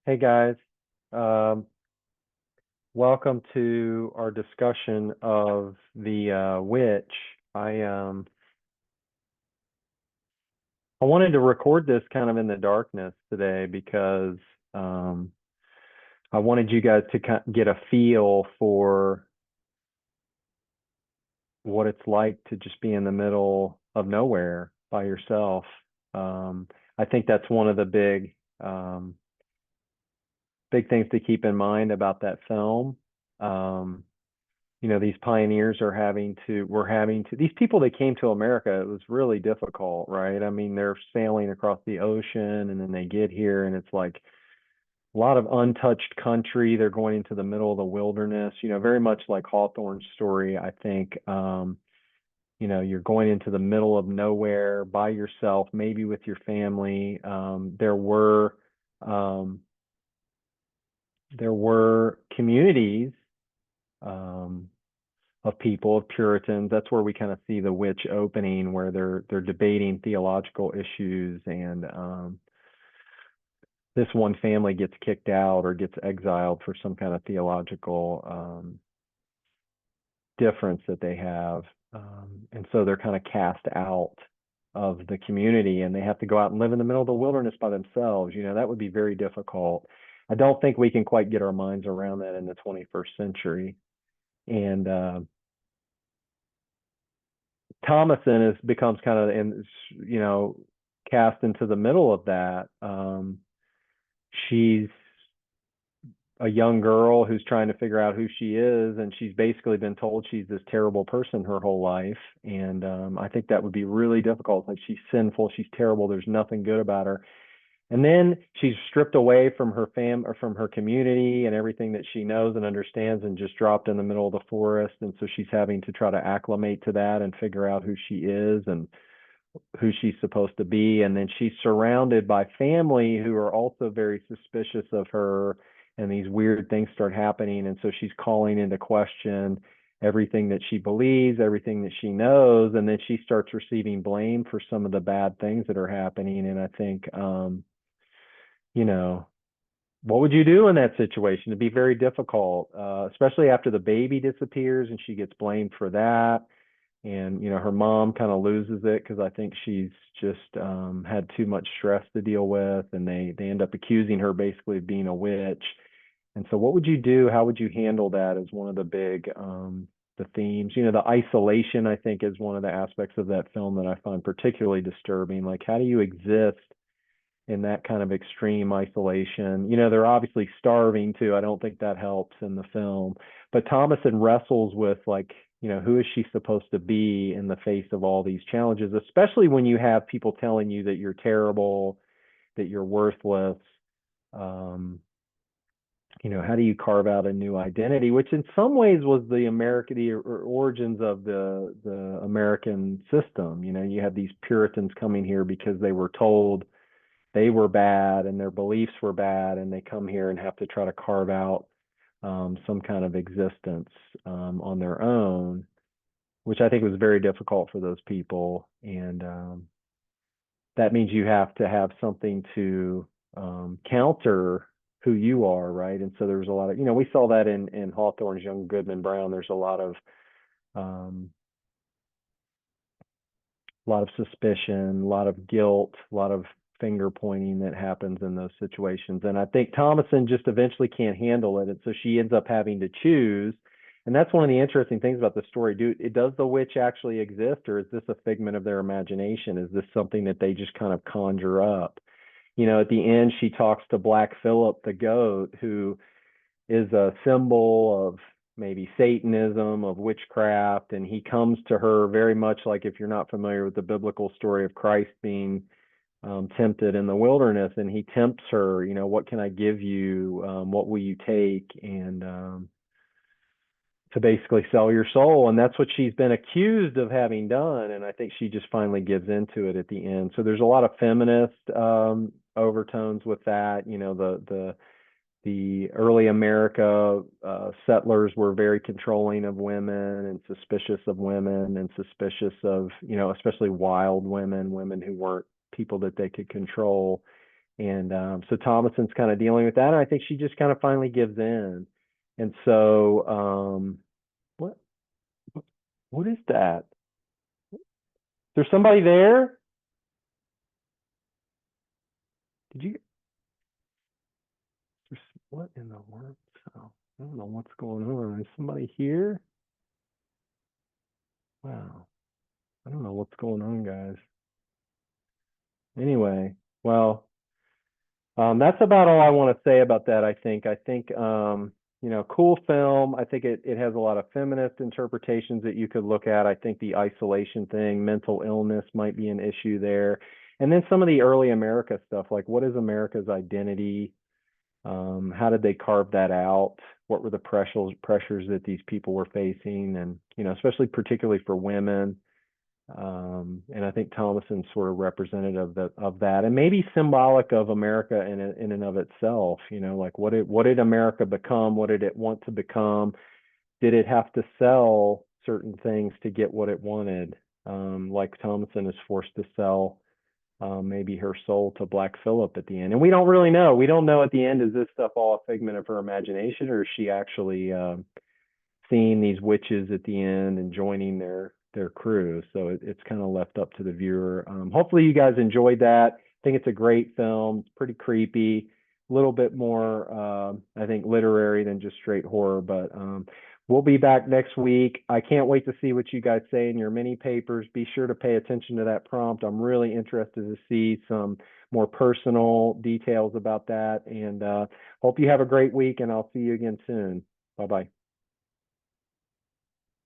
Hey guys, um, welcome to our discussion of the witch. I um I wanted to record this kind of in the darkness today because um I wanted you guys to get a feel for what it's like to just be in the middle of nowhere by yourself. I think that's one of the big things to keep in mind about that film. Um, these pioneers were having to, these people that came to America, it was really difficult, right? I mean, they're sailing across the ocean and then they get here and it's like a lot of untouched country. They're going into the middle of the wilderness, very much like Hawthorne's story, I think. You're going into the middle of nowhere by yourself, maybe with your family. Um, there were communities, um, of people, of Puritans. That's where we kind of see the witch opening, where they're debating theological issues, and this one family gets kicked out or gets exiled for some kind of theological difference that they have, and so they're kind of cast out of the community, and they have to go out and live in the middle of the wilderness by themselves. That would be very difficult. I don't think we can quite get our minds around that in the 21st century. And Thomason becomes kind of you know cast into the middle of that. She's a young girl who's trying to figure out who she is, and she's basically been told she's this terrible person her whole life. And I think that would be really difficult. Like, she's sinful, she's terrible. There's nothing good about her. And then she's stripped away from her or from her community and everything that she knows and understands, and just dropped in the middle of the forest. And so she's having to try to acclimate to that and figure out who she is and who she's supposed to be. And then she's surrounded by family who are also very suspicious of her, and these weird things start happening. And so she's calling into question everything that she believes, everything that she knows, and then she starts receiving blame for some of the bad things that are happening. And I think, you know, what would you do in that situation? It'd be very difficult, especially after the baby disappears and she gets blamed for that. And her mom kind of loses it because I think she's just had too much stress to deal with, and they end up accusing her basically of being a witch. And so, what would you do? How would you handle that? As one of the big the themes? The isolation, I think, is one of the aspects of that film that I find particularly disturbing. Like, how do you exist in that kind of extreme isolation? They're obviously starving too. I don't think that helps in the film. But Thomason wrestles with, like, who is she supposed to be in the face of all these challenges, especially when you have people telling you that you're terrible, that you're worthless. Um, how do you carve out a new identity, which in some ways was the origins of the American system. You have these Puritans coming here because they were told they were bad and their beliefs were bad, and they come here and have to try to carve out some kind of existence on their own, which I think was very difficult for those people. And that means you have to have something to counter who you are, right? And so there's a lot of, we saw that in Hawthorne's Young Goodman Brown. There's um, a lot of suspicion, a lot of guilt, a lot of finger pointing that happens in those situations. And I think Thomason just eventually can't handle it. And so she ends up having to choose. And that's one of the interesting things about the story. Does the witch actually exist, or is this a figment of their imagination? Is this something that they just kind of conjure up? At the end, she talks to Black Phillip the goat, who is a symbol of maybe Satanism, of witchcraft. And he comes to her very much like, if you're not familiar with the biblical story of Christ being tempted in the wilderness, and he tempts her, what can I give you? What will you take? And to basically sell your soul. And that's what she's been accused of having done. And I think she just finally gives into it at the end. So there's a lot of feminist overtones with that. The early America settlers were very controlling of women and suspicious of women and suspicious of, especially wild women, women who weren't people that they could control. And so Thomason's kind of dealing with that. And I think she just kind of finally gives in. And so, what, what is that? There's somebody there? Did you, what in the world? So, I don't know what's going on. Is somebody here? Wow. I don't know what's going on, guys. Anyway, well, that's about all I want to say about that. I think, cool film. I think it has a lot of feminist interpretations that you could look at. I think the isolation thing, mental illness might be an issue there. And then some of the early America stuff, like what is America's identity? How did they carve that out? What were the pressures that these people were facing? And, especially particularly for women. And I think Thomason's sort of representative of that, and maybe symbolic of America in and of itself. Like what did America become? What did it want to become? Did it have to sell certain things to get what it wanted? Like Thomason is forced to sell maybe her soul to Black Phillip at the end, and we don't really know. We don't know at the end. Is this stuff all a figment of her imagination, or is she actually seeing these witches at the end and joining their crew? So it's kind of left up to the viewer. Hopefully you guys enjoyed that. I think it's a great film. It's pretty creepy, a little bit more I think literary than just straight horror. But we'll be back next week. I can't wait to see what you guys say in your mini papers. Be sure to pay attention to that prompt. I'm really interested to see some more personal details about that. And hope you have a great week, and I'll see you again soon. Bye bye.